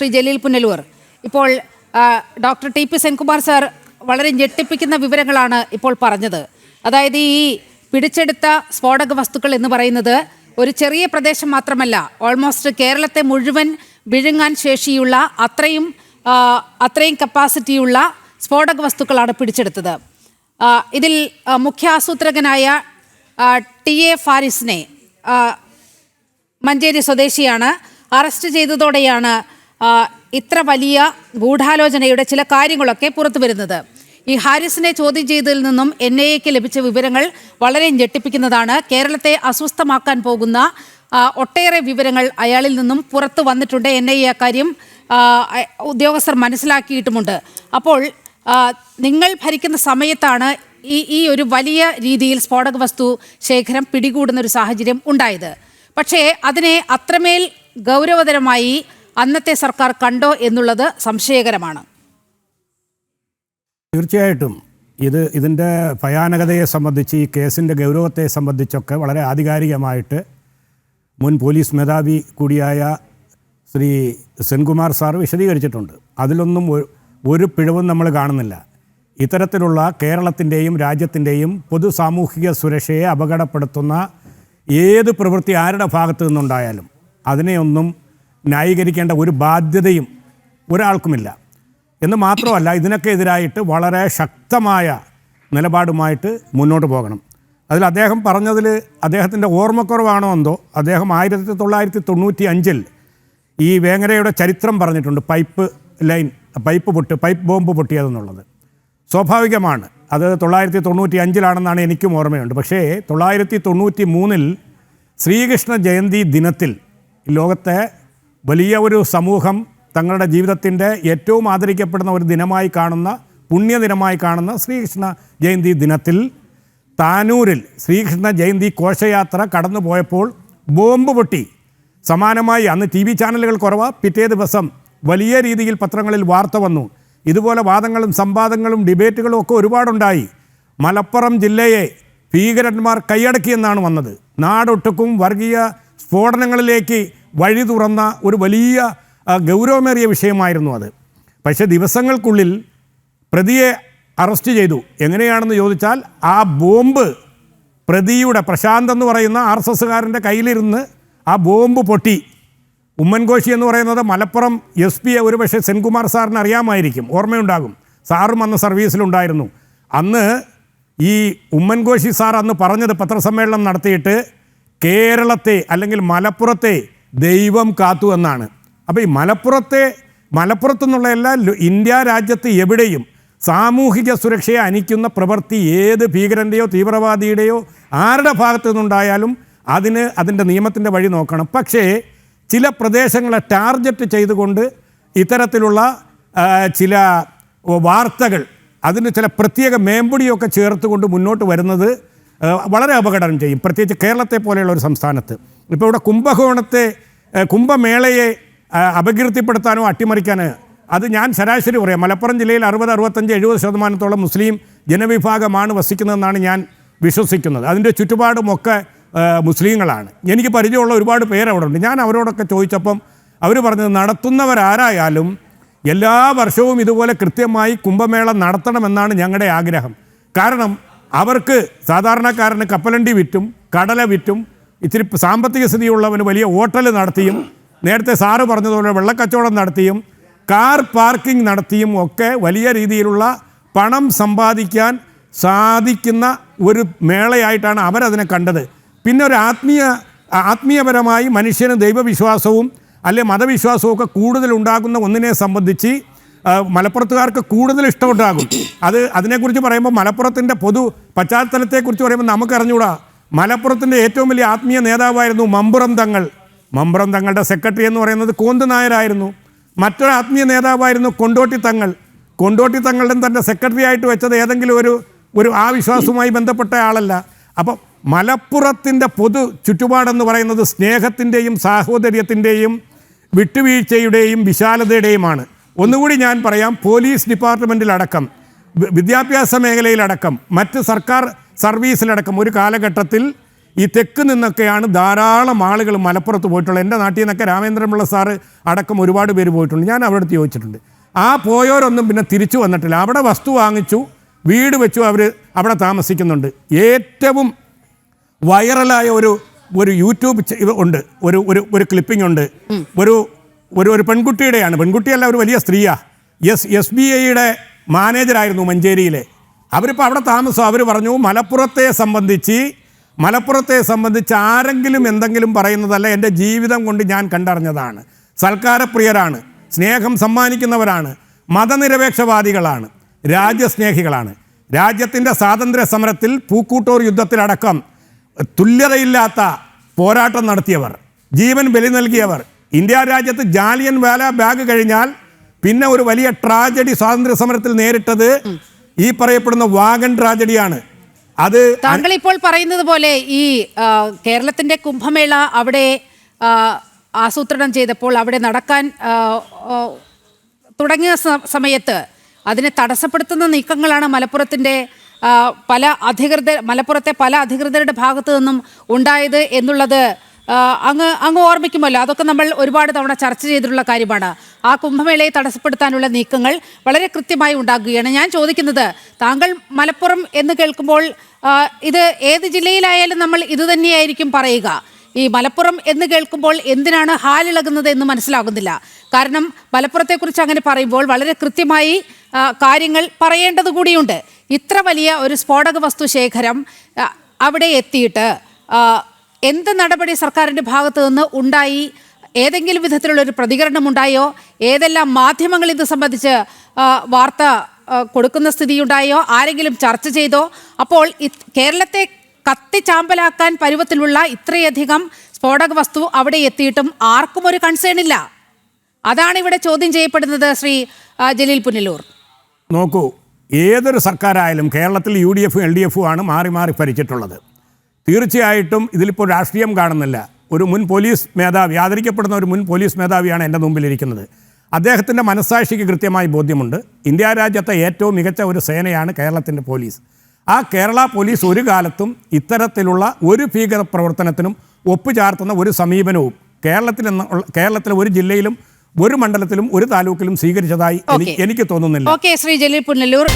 ശ്രീ ജലീൽ പുനലൂർ. ഇപ്പോൾ doctor T P Senkumar sir വളരെ ഞെട്ടിപ്പിക്കുന്ന വിവരങ്ങളാണ് ഇപ്പോൾ പറഞ്ഞത്. അതായത് ഈ പിടിച്ചെടുത്ത സ്ഫോടക വസ്തുക്കൾ എന്ന് പറയുന്നത് ഒരു ചെറിയ പ്രദേശം മാത്രമല്ല, ഓൾമോസ്റ്റ് കേരളത്തെ മുഴുവൻ വിഴുങ്ങാൻ ശേഷിയുള്ള അത്രയും കപ്പാസിറ്റിയുള്ള സ്ഫോടക വസ്തുക്കളാണ് പിടിച്ചെടുത്തത്. ഇതിൽ മുഖ്യ ആസൂത്രകനായ TA ഫാരിസിനെ, മഞ്ചേരി സ്വദേശിയാണ്, അറസ്റ്റ് ചെയ്തതോടെയാണ് ഇത്ര വലിയ ഗൂഢാലോചനയുടെ ചില കാര്യങ്ങളൊക്കെ പുറത്തു വരുന്നത്. ഈ ഹാരിസിനെ ചോദ്യം ചെയ്തതിൽ നിന്നും NIAക്ക് ലഭിച്ച വിവരങ്ങൾ വളരെ ഞെട്ടിപ്പിക്കുന്നതാണ്. കേരളത്തെ അസ്വസ്ഥമാക്കാൻ പോകുന്ന ഒട്ടേറെ വിവരങ്ങൾ അയാളിൽ നിന്നും പുറത്തു വന്നിട്ടുണ്ട്. NIA അക്കാര്യം ഉദ്യോഗസ്ഥർ മനസ്സിലാക്കിയിട്ടുമുണ്ട്. അപ്പോൾ നിങ്ങൾ ഭരിക്കുന്ന സമയത്താണ് ഈ ഒരു വലിയ രീതിയിൽ സ്ഫോടക വസ്തു ശേഖരം പിടികൂടുന്ന ഒരു സാഹചര്യം ഉണ്ടായത്. പക്ഷേ അതിനെ അത്രമേൽ ഗൗരവതരമായി അന്നത്തെ സർക്കാർ കണ്ടോ എന്നുള്ളത് സംശയകരമാണ്. തീർച്ചയായിട്ടും ഇതിൻ്റെ ഭയാനകതയെ സംബന്ധിച്ച്, ഈ കേസിൻ്റെ ഗൗരവത്തെ സംബന്ധിച്ചൊക്കെ വളരെ ആധികാരികമായിട്ട് മുൻ പോലീസ് മേധാവി കൂടിയായ ശ്രീ സെൻകുമാർ സാർ വിശദീകരിച്ചിട്ടുണ്ട്. അതിലൊന്നും ഒരു പിഴവും നമ്മൾ കാണുന്നില്ല. ഇത്തരത്തിലുള്ള കേരളത്തിൻ്റെയും രാജ്യത്തിൻ്റെയും പൊതു സാമൂഹിക സുരക്ഷയെ അപകടപ്പെടുത്തുന്ന ഏത് പ്രവൃത്തി ആരുടെ ഭാഗത്തു നിന്നുണ്ടായാലും അതിനെയൊന്നും ന്യായീകരിക്കേണ്ട ഒരു ബാധ്യതയും ഒരാൾക്കുമില്ല. എന്ന് മാത്രമല്ല, ഇതിനൊക്കെ എതിരായിട്ട് വളരെ ശക്തമായ നിലപാടുമായിട്ട് മുന്നോട്ട് പോകണം. അതിൽ അദ്ദേഹം പറഞ്ഞതിൽ അദ്ദേഹത്തിൻ്റെ ഓർമ്മക്കുറവാണോ എന്തോ, അദ്ദേഹം 1995 ഈ വേങ്ങരയുടെ ചരിത്രം പറഞ്ഞിട്ടുണ്ട്. പൈപ്പ് ബോംബ് പൊട്ടിയതെന്നുള്ളത് സ്വാഭാവികമാണ്. അത് 1995 എനിക്കും ഓർമ്മയുണ്ട്. പക്ഷേ 1993 ശ്രീകൃഷ്ണ ജയന്തി ദിനത്തിൽ ലോകത്തെ വലിയ ഒരു സമൂഹം തങ്ങളുടെ ജീവിതത്തിൻ്റെ ഏറ്റവും ആദരിക്കപ്പെടുന്ന ഒരു ദിനമായി കാണുന്ന, പുണ്യദിനമായി കാണുന്ന ശ്രീകൃഷ്ണ ജയന്തി ദിനത്തിൽ താനൂരിൽ ശ്രീകൃഷ്ണ ജയന്തി ഘോഷയാത്ര കടന്നു പോയപ്പോൾ ബോംബ് പൊട്ടി. സമാനമായി അന്ന് TV ചാനലുകൾ കുറവാ, പിറ്റേ ദിവസം വലിയ രീതിയിൽ പത്രങ്ങളിൽ വാർത്ത വന്നു. ഇതുപോലെ വാദങ്ങളും സംവാദങ്ങളും ഡിബേറ്റുകളും ഒക്കെ ഒരുപാടുണ്ടായി. മലപ്പുറം ജില്ലയെ ഭീകരന്മാർ കൈയടക്കിയെന്നാണ് വന്നത്. നാടൊട്ടുക്കും വർഗീയ സ്ഫോടനങ്ങളിലേക്ക് വഴി തുറന്ന ഒരു വലിയ ഗൗരവമേറിയ വിഷയമായിരുന്നു അത്. പക്ഷേ ദിവസങ്ങൾക്കുള്ളിൽ പ്രതിയെ അറസ്റ്റ് ചെയ്തു. എങ്ങനെയാണെന്ന് ചോദിച്ചാൽ, ആ ബോംബ് പ്രതിയുടെ പ്രശാന്ത് എന്ന് പറയുന്ന RSSകാരൻ്റെ കയ്യിലിരുന്ന് ആ ബോംബ് പൊട്ടി. ഉമ്മൻകോശി എന്ന് പറയുന്നത് മലപ്പുറം SP ഒരു പക്ഷേ സെൻകുമാർ സാറിന് അറിയാമായിരിക്കും, ഓർമ്മയുണ്ടാകും. സാറും അന്ന് സർവീസിലുണ്ടായിരുന്നു. അന്ന് ഈ ഉമ്മൻകോശി സാർ അന്ന് പറഞ്ഞത്, പത്രസമ്മേളനം നടത്തിയിട്ട്, കേരളത്തെ അല്ലെങ്കിൽ മലപ്പുറത്തെ ദൈവം കാത്തു എന്നാണ്. അപ്പോൾ ഈ മലപ്പുറത്തുനിന്നുള്ള എല്ലാ ഇന്ത്യ രാജ്യത്ത് എവിടെയും സാമൂഹിക സുരക്ഷയെ അനിക്കുന്ന പ്രവൃത്തി ഏത് ഭീകരൻ്റെയോ തീവ്രവാദിയുടെയോ ആരുടെ ഭാഗത്തു നിന്നുണ്ടായാലും അതിൻ്റെ നിയമത്തിൻ്റെ വഴി നോക്കണം. പക്ഷേ ചില പ്രദേശങ്ങളെ ടാർഗറ്റ് ചെയ്തുകൊണ്ട് ഇത്തരത്തിലുള്ള ചില വാർത്തകൾ, അതിന് ചില പ്രത്യേക മേമ്പൊടിയൊക്കെ ചേർത്തുകൊണ്ട് മുന്നോട്ട് വരുന്നത് വളരെ അപകടം ചെയ്യും, പ്രത്യേകിച്ച് കേരളത്തെ പോലെയുള്ള ഒരു സംസ്ഥാനത്ത്. ഇപ്പോൾ ഇവിടെ കുംഭമേളയെ അപകീർത്തിപ്പെടുത്താനോ അട്ടിമറിക്കാനോ, അത് ഞാൻ ശരാശരി പറയാം, മലപ്പുറം ജില്ലയിൽ 60, 65, 70% മുസ്ലിം ജനവിഭാഗമാണ് വസിക്കുന്നതെന്നാണ് ഞാൻ വിശ്വസിക്കുന്നത്. അതിൻ്റെ ചുറ്റുപാടുമൊക്കെ മുസ്ലിങ്ങളാണ്. എനിക്ക് പരിചയമുള്ള ഒരുപാട് പേര് അവിടെ ഉണ്ട്. ഞാൻ അവരോടൊക്കെ ചോദിച്ചപ്പം അവർ പറഞ്ഞത്, നടത്തുന്നവരാരായാലും എല്ലാ വർഷവും ഇതുപോലെ കൃത്യമായി കുംഭമേള നടത്തണമെന്നാണ് ഞങ്ങളുടെ ആഗ്രഹം. കാരണം അവർക്ക്, സാധാരണക്കാരന് കപ്പലണ്ടി വിറ്റും കടല വിറ്റും ഇത്തിരി സാമ്പത്തിക സ്ഥിതിയുള്ളവന് വലിയ ഹോട്ടൽ നടത്തിയും, നേരത്തെ സാറ് പറഞ്ഞതുപോലെ വെള്ളക്കച്ചവടം നടത്തിയും കാർ പാർക്കിംഗ് നടത്തിയും ഒക്കെ വലിയ രീതിയിലുള്ള പണം സമ്പാദിക്കാൻ സാധിക്കുന്ന ഒരു മേളയായിട്ടാണ് അവരതിനെ കണ്ടത്. പിന്നെ ഒരു ആത്മീയപരമായി മനുഷ്യന് ദൈവവിശ്വാസവും അല്ലെ മതവിശ്വാസവും ഒക്കെ കൂടുതലുണ്ടാകുന്ന ഒന്നിനെ സംബന്ധിച്ച് മലപ്പുറത്തുകാർക്ക് കൂടുതൽ ഇഷ്ടമുണ്ടാകും. അതിനെക്കുറിച്ച് പറയുമ്പോൾ, മലപ്പുറത്തിൻ്റെ പൊതു പശ്ചാത്തലത്തെക്കുറിച്ച് പറയുമ്പോൾ നമുക്കറിഞ്ഞൂടാ. മലപ്പുറത്തിൻ്റെ ഏറ്റവും വലിയ ആത്മീയ നേതാവായിരുന്നു മമ്പുറം തങ്ങൾ. മമ്പുറം തങ്ങളുടെ സെക്രട്ടറി എന്ന് പറയുന്നത് കോന്ത് നായരായിരുന്നു. മറ്റൊരു ആത്മീയ നേതാവായിരുന്നു കൊണ്ടോട്ടി തങ്ങൾ. കൊണ്ടോട്ടി തങ്ങളുടെ തൻ്റെ സെക്രട്ടറി ആയിട്ട് വെച്ചത് ഏതെങ്കിലും ഒരു ആ വിശ്വാസവുമായി ബന്ധപ്പെട്ട ആളല്ല. അപ്പം മലപ്പുറത്തിൻ്റെ പൊതു ചുറ്റുപാടെന്ന് പറയുന്നത് സ്നേഹത്തിൻ്റെയും സാഹോദര്യത്തിൻ്റെയും വിട്ടുവീഴ്ചയുടെയും വിശാലതയുടെയുമാണ്. ഒന്നുകൂടി ഞാൻ പറയാം, പോലീസ് ഡിപ്പാർട്ട്മെൻറ്റിലടക്കം, വിദ്യാഭ്യാസ മേഖലയിലടക്കം, മറ്റ് സർക്കാർ സർവീസിലടക്കം ഒരു കാലഘട്ടത്തിൽ ഈ തെക്ക് നിന്നൊക്കെയാണ് ധാരാളം ആളുകൾ മലപ്പുറത്ത് പോയിട്ടുള്ളത്. എൻ്റെ നാട്ടിൽ നിന്നൊക്കെ രാമേന്ദ്രൻപിള്ള സാറ് അടക്കം ഒരുപാട് പേര് പോയിട്ടുണ്ട്. ഞാൻ അവിടെ അടുത്ത് ചോദിച്ചിട്ടുണ്ട്. ആ പോയവരൊന്നും പിന്നെ തിരിച്ചു വന്നിട്ടില്ല. അവിടെ വസ്തു വാങ്ങിച്ചു, വീട് വെച്ചു, അവർ അവിടെ താമസിക്കുന്നുണ്ട്. ഏറ്റവും വൈറലായ ഒരു യൂട്യൂബ് ഉണ്ട്, ഒരു ക്ലിപ്പിംഗ് ഉണ്ട്. ഒരു പെൺകുട്ടിയുടെയാണ്, പെൺകുട്ടിയല്ല, ഒരു വലിയ സ്ത്രീയാ. SBIയുടെ മാനേജറായിരുന്നു മഞ്ചേരിയിലെ. അവരിപ്പോൾ അവിടെ താമസം. അവർ പറഞ്ഞു മലപ്പുറത്തെ സംബന്ധിച്ച് ആരെങ്കിലും എന്തെങ്കിലും പറയുന്നതല്ല, എൻ്റെ ജീവിതം കൊണ്ട് ഞാൻ കണ്ടറിഞ്ഞതാണ്. സൽക്കാരപ്രിയരാണ്, സ്നേഹം സമ്മാനിക്കുന്നവരാണ്, മതനിരപേക്ഷവാദികളാണ്, രാജ്യസ്നേഹികളാണ്. രാജ്യത്തിൻ്റെ സ്വാതന്ത്ര്യ സമരത്തിൽ പൂക്കൂട്ടൂർ യുദ്ധത്തിലടക്കം തുല്യതയില്ലാത്ത പോരാട്ടം നടത്തിയവർ, ജീവൻ ബലി നൽകിയവർ. ഇന്ത്യ രാജ്യത്ത് ജാലിയൻ വാല ബാഗ് കഴിഞ്ഞാൽ പിന്നെ ഒരു വലിയ ട്രാജഡി സ്വാതന്ത്ര്യ സമരത്തിൽ നേരിട്ടത് ഈ പറയപ്പെടുന്ന വാഗൺ ട്രാജഡിയാണ്. അത് താങ്കൾ ഇപ്പോൾ പറയുന്നത് പോലെ ഈ കേരളത്തിന്റെ കുംഭമേള അവിടെ ആസൂത്രണം ചെയ്തപ്പോൾ അവിടെ നടക്കാൻ തുടങ്ങിയ സമയത്ത് അതിനെ തടസ്സപ്പെടുത്തുന്ന നീക്കങ്ങളാണ് മലപ്പുറത്തെ പല അധികൃതരുടെ ഭാഗത്തു നിന്നും ഉണ്ടായത് എന്നുള്ളത് അങ്ങ് ഓർമ്മിക്കുമല്ലോ. അതൊക്കെ നമ്മൾ ഒരുപാട് തവണ ചർച്ച ചെയ്തിട്ടുള്ള കാര്യമാണ്. ആ കുംഭമേളയെ തടസ്സപ്പെടുത്താനുള്ള നീക്കങ്ങൾ വളരെ കൃത്യമായി ഉണ്ടാകുകയാണ്. ഞാൻ ചോദിക്കുന്നത്, താങ്കൾ മലപ്പുറം എന്ന് കേൾക്കുമ്പോൾ ഇത് ഏത് ജില്ലയിലായാലും നമ്മൾ ഇതുതന്നെയായിരിക്കും പറയുക. ഈ മലപ്പുറം എന്ന് കേൾക്കുമ്പോൾ എന്തിനാണ് ഹാലിളകുന്നത് എന്ന് മനസ്സിലാകുന്നില്ല. കാരണം മലപ്പുറത്തെക്കുറിച്ച് അങ്ങനെ പറയുമ്പോൾ വളരെ കൃത്യമായി കാര്യങ്ങൾ പറയേണ്ടത് കൂടിയുണ്ട്. ഇത്ര വലിയ ഒരു സ്ഫോടക വസ്തു ശേഖരം അവിടെ എത്തിയിട്ട് എന്ത് നടപടി സർക്കാരിൻ്റെ ഭാഗത്ത് നിന്ന് ഉണ്ടായി? ഏതെങ്കിലും വിധത്തിലുള്ള ഒരു പ്രതികരണം ഉണ്ടായോ? ഏതെല്ലാം മാധ്യമങ്ങൾ ഇത് സംബന്ധിച്ച് വാർത്ത കൊടുക്കുന്ന സ്ഥിതിയുണ്ടായോ? ആരെങ്കിലും ചർച്ച ചെയ്തോ? അപ്പോൾ കേരളത്തെ കത്തിച്ചാമ്പലാക്കാൻ പരുവത്തിലുള്ള ഇത്രയധികം സ്ഫോടക വസ്തു അവിടെ എത്തിയിട്ടും ആർക്കും ഒരു കൺസേൺ ഇല്ല. അതാണ് ഇവിടെ ചോദ്യം ചെയ്യപ്പെടുന്നത്. ശ്രീ ജലീൽ പുനലൂർ, നോക്കൂ, ഏതൊരു സർക്കാരായാലും കേരളത്തിൽ UDF LDF ആണ് മാറി മാറി ഭരിച്ചിട്ടുള്ളത്. തീർച്ചയായിട്ടും ഇതിലിപ്പോൾ രാഷ്ട്രീയം കാണുന്നില്ല. ഒരു മുൻ പോലീസ് മേധാവി, ആദരിക്കപ്പെടുന്ന ഒരു മുൻ പോലീസ് മേധാവിയാണ് എൻ്റെ മുമ്പിലിരിക്കുന്നത്. അദ്ദേഹത്തിൻ്റെ മനസ്സാക്ഷിക്ക് കൃത്യമായി ബോധ്യമുണ്ട്. ഇന്ത്യ രാജ്യത്തെ ഏറ്റവും മികച്ച ഒരു സേനയാണ് കേരളത്തിൻ്റെ പോലീസ്. ആ കേരള പോലീസ് ഒരു കാലത്തും ഇത്തരത്തിലുള്ള ഒരു ഭീകര പ്രവർത്തനത്തിനും ഒപ്പുചാർത്തുന്ന ഒരു സമീപനവും കേരളത്തിലെ ഒരു ജില്ലയിലും ഒരു മണ്ഡലത്തിലും ഒരു താലൂക്കിലും സ്വീകരിച്ചതായി എനിക്ക് തോന്നുന്നില്ല. ശ്രീ ജലീൽ പുനലൂർ.